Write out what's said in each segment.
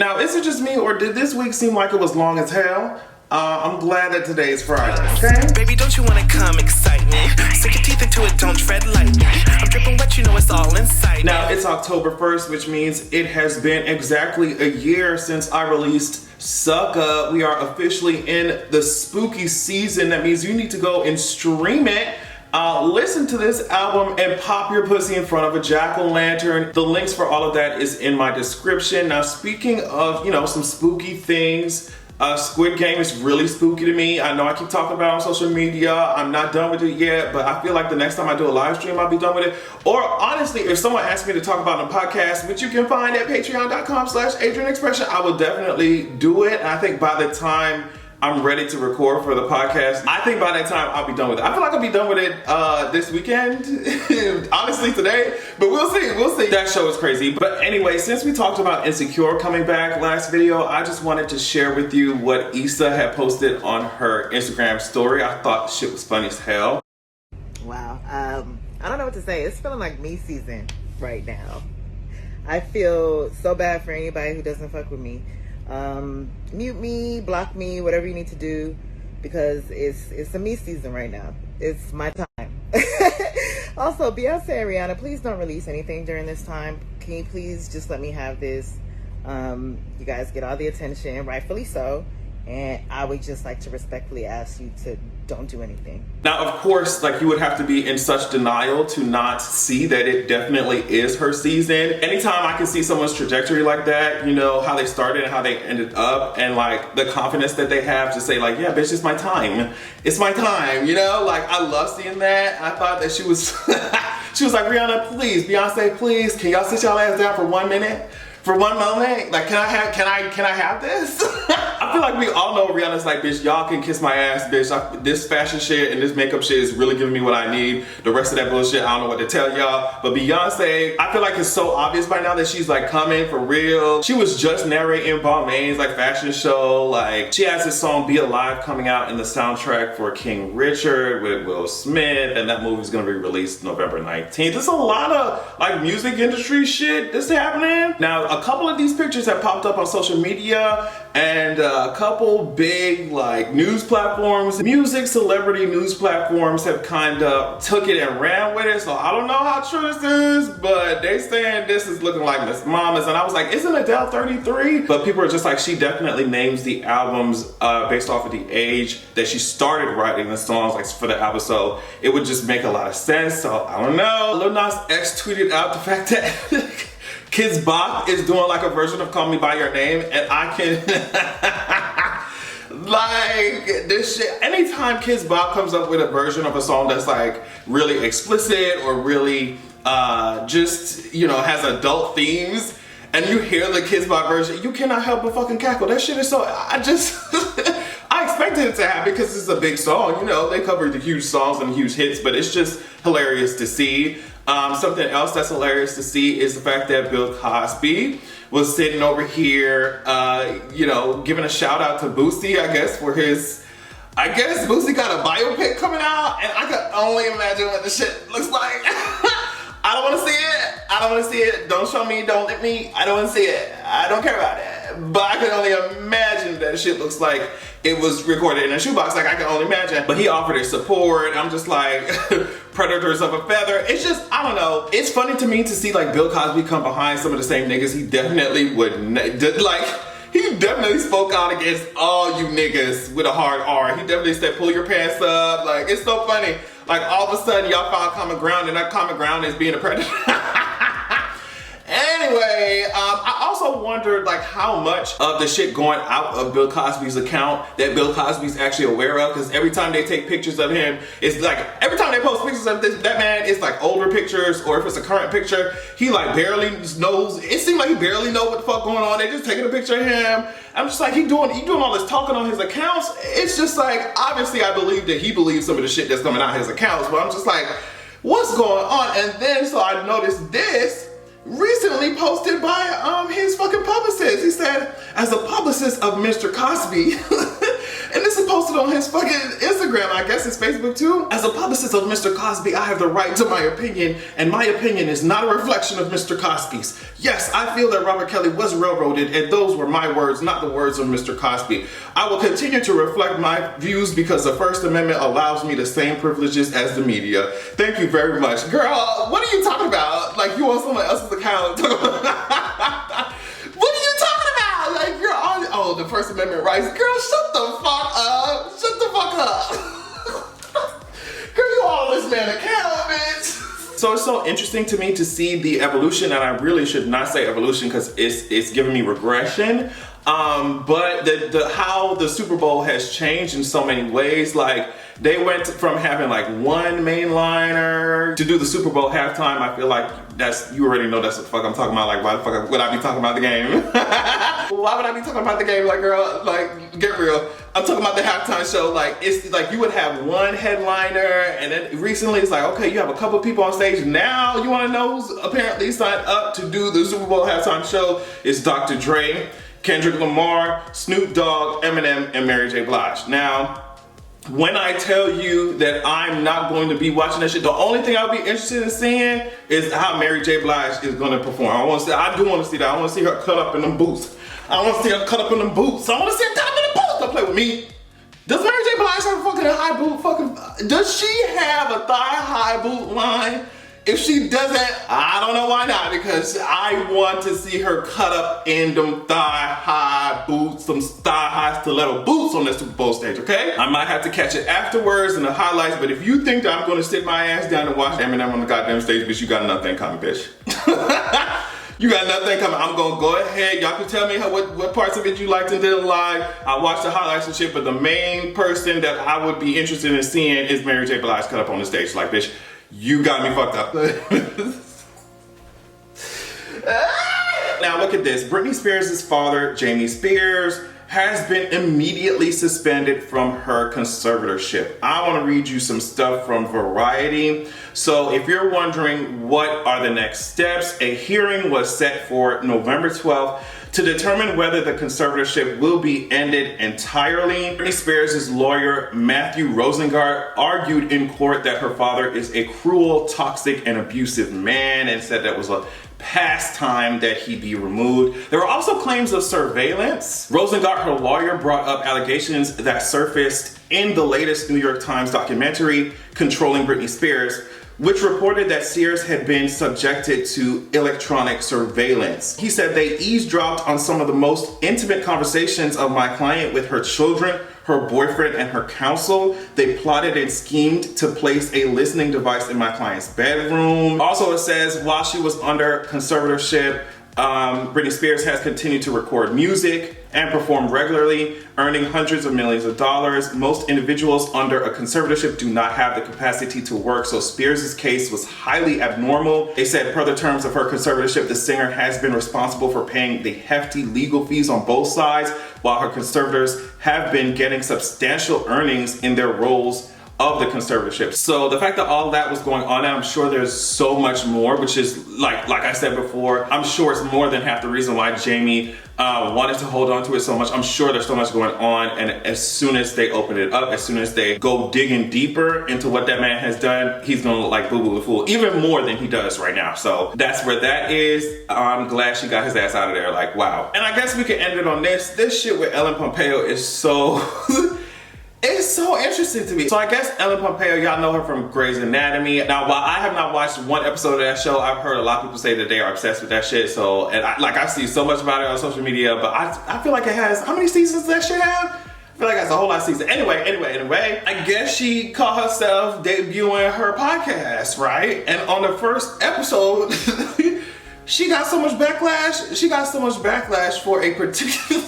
Now, is it just me, or did this week seem like it was long as hell? I'm glad that today is Friday, okay? Baby, don't you wanna come excite me? Sink your teeth into it, don't tread lightly. I'm dripping wet, you know it's all inside. Now, it's October 1st, which means it has been exactly a year since I released Sucka. We are officially in the spooky season. That means you need to go and stream it. Listen to this album and pop your pussy in front of a jack-o'-lantern. The links for all of that is in my description. Now, speaking of, some spooky things, Squid Game is really spooky to me. I know I keep talking about it on social media. I'm not done with it yet, but I feel like the next time I do a live stream, I'll be done with it. Or honestly, if someone asks me to talk about it on a podcast, which you can find at patreon.com/AdrianExpression, I will definitely do it. And I think by the time I'm ready to record for the podcast, I think by that time I'll be done with it. I feel like I'll be done with it this weekend, honestly today, but we'll see. That show is crazy. But anyway, since we talked about Insecure coming back last video, I just wanted to share with you what Issa had posted on her Instagram story. I thought the shit was funny as hell. Wow, I don't know what to say. It's feeling like me season right now. I feel so bad for anybody who doesn't fuck with me. Mute me, block me, whatever you need to do, because it's a me season right now. It's my time. Also, Beyonce and Rihanna, please don't release anything during this time. Can you please just let me have this? You guys get all the attention, rightfully so, and I would just like to respectfully ask you to don't do anything. Now, of course, you would have to be in such denial to not see that it definitely is her season. Anytime I can see someone's trajectory like that, how they started and how they ended up, and the confidence that they have to say yeah, bitch, it's my time. It's my time, I love seeing that. I thought that she was, she was like, Rihanna, please, Beyonce, please, can y'all sit y'all ass down for 1 minute? For one moment, can I have this? I feel like we all know Rihanna's like, bitch, y'all can kiss my ass, bitch. This fashion shit and this makeup shit is really giving me what I need. The rest of that bullshit, I don't know what to tell y'all. But Beyonce, I feel like it's so obvious by now that she's coming for real. She was just narrating Balmain's fashion show. She has this song Be Alive coming out in the soundtrack for King Richard with Will Smith, and that movie's gonna be released November 19th. There's a lot of music industry shit that's happening. Now, a couple of these pictures have popped up on social media, and a couple big news platforms, music celebrity news platforms have kind of took it and ran with it. So I don't know how true this is, but they saying this is looking like Miss Mama's, and I was like, isn't Adele 33? But people are just she definitely names the albums based off of the age that she started writing the songs for the album, so it would just make a lot of sense. So I don't know. Lil Nas X tweeted out the fact that Kidz Bop is doing a version of Call Me By Your Name, and I can this shit. Anytime Kidz Bop comes up with a version of a song that's really explicit or really just has adult themes, and you hear the Kidz Bop version, you cannot help but fucking cackle. That shit is so, I expected it to happen because it's a big song. They covered the huge songs and huge hits, but it's just hilarious to see. Something else that's hilarious to see is the fact that Bill Cosby was sitting over here, giving a shout out to Boosie, I guess Boosie got a biopic coming out, and I could only imagine what the shit looks like. I don't want to see it. I don't want to see it. Don't show me. Don't let me. I don't want to see it. I don't care about it. But I can only imagine that shit looks like it was recorded in a shoebox. I can only imagine. But he offered his support. I'm just predators of a feather. It's just, I don't know. It's funny to me to see Bill Cosby come behind some of the same niggas he definitely would, he definitely spoke out against all you niggas with a hard R. He definitely said, pull your pants up. It's so funny. All of a sudden, y'all found common ground, and that common ground is being a predator. Anyway, I also wondered how much of the shit going out of Bill Cosby's account that Bill Cosby's actually aware of, because every time they take pictures of him, it's every time they post pictures of that man, it's older pictures, or if it's a current picture, he barely knows. It seems like he barely knows what the fuck going on. They just taking a picture of him. I'm just he doing all this talking on his accounts. It's just obviously I believe that he believes some of the shit that's coming out of his accounts, but I'm just what's going on? And then so I noticed this recently posted by his fucking publicist. He said, as a publicist of Mr. Cosby, And this is posted on his fucking Instagram, I guess it's Facebook too. As a publicist of Mr. Cosby, I have the right to my opinion, and my opinion is not a reflection of Mr. Cosby's. Yes, I feel that Robert Kelly was railroaded, and those were my words, not the words of Mr. Cosby. I will continue to reflect my views because the First Amendment allows me the same privileges as the media. Thank you very much. Girl, what are you talking about? Like, you on someone else's account? What are you talking about? Like, you're on, oh, the First Amendment rights. Girl, shut the fuck up. Shut the fuck up. Girl, you on this man account, bitch. So it's so interesting to me to see the evolution, and I really should not say evolution because it's giving me regression. But how the Super Bowl has changed in so many ways. Like, they went from having like one mainliner to do the Super Bowl halftime. I feel like you already know that's what the fuck I'm talking about. Like, why the fuck would I be talking about the game? Why would I be talking about the game? Like, girl, like, get real. I'm talking about the halftime show. Like, it's like you would have one headliner, and then recently it's like, okay, you have a couple people on stage. Now you want to know who's apparently signed up to do the Super Bowl halftime show? It's Dr. Dre, Kendrick Lamar, Snoop Dogg, Eminem, and Mary J. Blige. Now, when I tell you that I'm not going to be watching that shit, the only thing I'll be interested in seeing is how Mary J. Blige is going to perform. I do want to see that. I want to see her cut up in them boots. I want to see her cut up in them boots. I want to see her cut up in them boots. Don't play with me. Does Mary J. Blige have a fucking high boot? Does she have a thigh-high boot line? If she doesn't, I don't know why not, because I want to see her cut up in them thigh-high boots, some thigh-high stiletto boots on the Super Bowl stage, okay? I might have to catch it afterwards in the highlights, but if you think that I'm gonna sit my ass down and watch Eminem on the goddamn stage, bitch, you got nothing coming, bitch. You got nothing coming. I'm gonna go ahead. Y'all can tell me what parts of it you liked and didn't like. I watched the highlights and shit, but the main person that I would be interested in seeing is Mary J. Blige cut up on the stage. Like, bitch, you got me fucked up. Now look at this. Britney Spears' father, Jamie Spears, has been immediately suspended from her conservatorship. I want to read you some stuff from Variety. So if you're wondering what are the next steps, a hearing was set for November 12th to determine whether the conservatorship will be ended entirely. Britney Spears' lawyer, Matthew Rosengart, argued in court that her father is a cruel, toxic, and abusive man and said that was a past time that he be removed. There were also claims of surveillance. Rosengart, her lawyer, brought up allegations that surfaced in the latest New York Times documentary, Controlling Britney Spears, which reported that Sears had been subjected to electronic surveillance. He said they eavesdropped on some of the most intimate conversations of my client with her children, her boyfriend, and her counsel. They plotted and schemed to place a listening device in my client's bedroom. Also, it says while she was under conservatorship, Britney Spears has continued to record music and perform regularly, earning hundreds of millions of dollars. Most individuals under a conservatorship do not have the capacity to work, so Spears' case was highly abnormal. They said per the terms of her conservatorship, the singer has been responsible for paying the hefty legal fees on both sides, while her conservators have been getting substantial earnings in their roles of the conservatorship. So the fact that all that was going on, and I'm sure there's so much more, which is like I said before, I'm sure it's more than half the reason why Jamie wanted to hold on to it so much. I'm sure there's so much going on, and as soon as they open it up, as soon as they go digging deeper into what that man has done, he's gonna look like Boo Boo the Fool, even more than he does right now. So that's where that is. I'm glad she got his ass out of there, like, wow. And I guess we can end it on this. This shit with Ellen Pompeo is so... It's so interesting to me. So I guess Ellen Pompeo, y'all know her from Grey's Anatomy. Now, while I have not watched one episode of that show, I've heard a lot of people say that they are obsessed with that shit. So, and I see so much about it on social media, but I feel like it has, how many seasons does that shit have? I feel like that's a whole lot of seasons. Anyway, I guess she caught herself debuting her podcast, right? And on the first episode, she got so much backlash. She got so much backlash for a particular...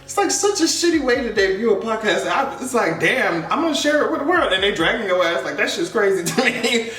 It's like such a shitty way to debut a podcast. It's like, damn, I'm gonna share it with the world. And they dragging your ass, like, that shit's crazy to me.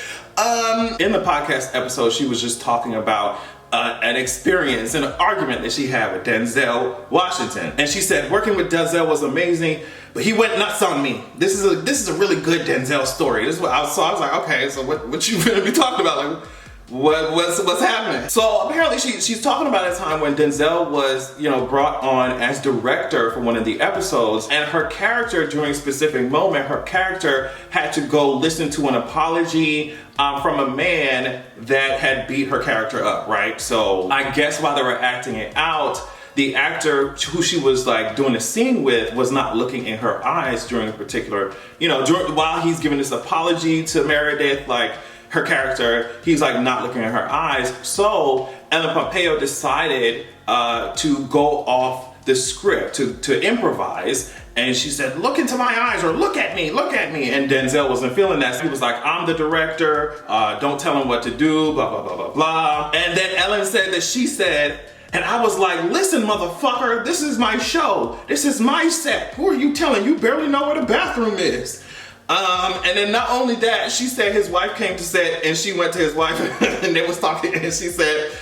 In the podcast episode, she was just talking about an experience, an argument that she had with Denzel Washington. And she said, working with Denzel was amazing, but he went nuts on me. This is a really good Denzel story. This is what I was like, okay, so what you gonna be talking about? Like, What's happening? So apparently she's talking about a time when Denzel was, you know, brought on as director for one of the episodes, and her character during a specific moment, her character had to go listen to an apology from a man that had beat her character up, right? So I guess while they were acting it out, the actor who she was like doing a scene with was not looking in her eyes during a particular, you know, while he's giving this apology to Meredith, like her character, he's like not looking at her eyes. So Ellen Pompeo decided to go off the script, to improvise. And she said, look into my eyes, or look at me. And Denzel wasn't feeling that. So he was like, I'm the director, don't tell him what to do, blah, blah, blah, blah, blah. And then Ellen said that she said, and I was like, listen, motherfucker, this is my show. This is my set. Who are you telling? You barely know where the bathroom is. And then not only that, she said his wife came to set, and she went to his wife and they was talking, and she said,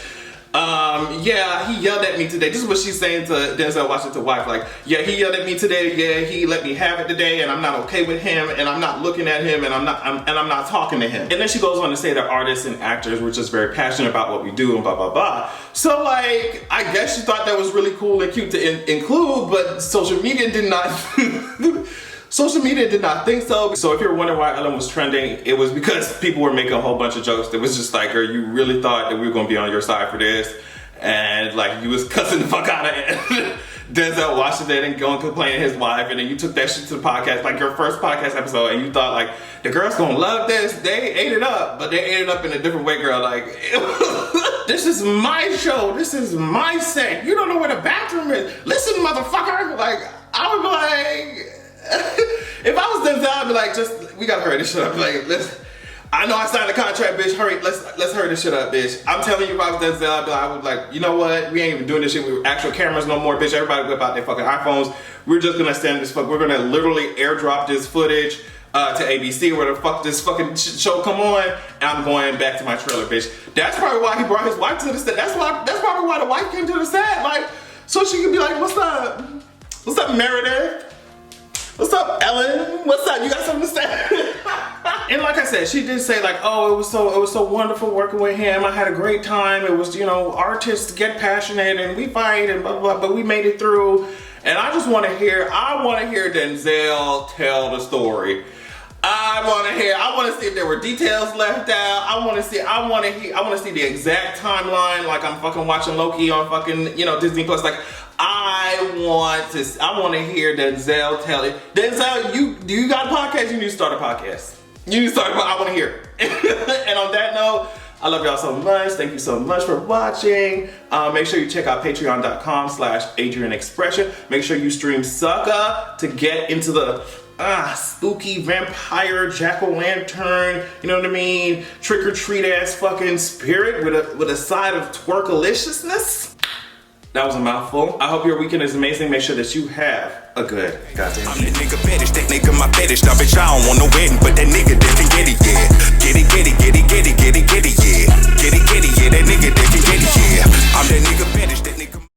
yeah, he yelled at me today. This is what she's saying to Denzel Washington's wife, like, yeah, he yelled at me today, yeah, he let me have it today, and I'm not okay with him, and I'm not looking at him, and I'm not talking to him. And then she goes on to say that artists and actors were just very passionate about what we do, and blah, blah, blah. So, like, I guess she thought that was really cool and cute to include, but social media did not Social media did not think so. So if you're wondering why Ellen was trending, it was because people were making a whole bunch of jokes that was just like, girl, you really thought that we were gonna be on your side for this? And like, you was cussing the fuck out of Denzel Washington and going complaining to his wife, and then you took that shit to the podcast, like your first podcast episode, and you thought like, the girls gonna love this. They ate it up, but they ate it up in a different way, girl. Like, this is my show. This is my set. You don't know where the bathroom is. Listen, motherfucker. Like, I would be like, if I was Denzel, I'd be like, we gotta hurry this shit up. Like, I know I signed a contract, bitch. Hurry, let's hurry this shit up, bitch. I'm telling you, if I was Denzel, I would be like, you know what? We ain't even doing this shit with actual cameras no more, bitch. Everybody whip out their fucking iPhones. We're just gonna send this we're gonna literally airdrop this footage to ABC, where the fuck this fucking show come on, and I'm going back to my trailer, bitch. That's probably why he brought his wife to the set. That's probably why the wife came to the set, like, so she could be like, what's up? What's up, Meredith? What's up, Ellen? What's up? You got something to say? And like I said, she did say like, oh, it was so wonderful working with him. I had a great time. It was, you know, artists get passionate and we fight and blah, blah, blah, but we made it through. And I just want to hear Denzel tell the story. I want to see if there were details left out. I want to see the exact timeline, like I'm fucking watching Loki on fucking, you know, Disney Plus. Like, I want to hear Denzel tell it. Denzel, do you got a podcast? You need to start a podcast. I want to hear it. And on that note, I love y'all so much. Thank you so much for watching. Make sure you check out patreon.com/AdrianExpression. Make sure you stream Sucka to get into the spooky vampire jack-o'-lantern, you know what I mean, trick-or-treat ass fucking spirit with a side of twerkaliciousness. That was a mouthful. I hope your weekend is amazing. Make sure that you have a good goddamn I'm that nigga fetish, that nigga my fetish. Now bitch, I don't want no wedding, but that nigga that can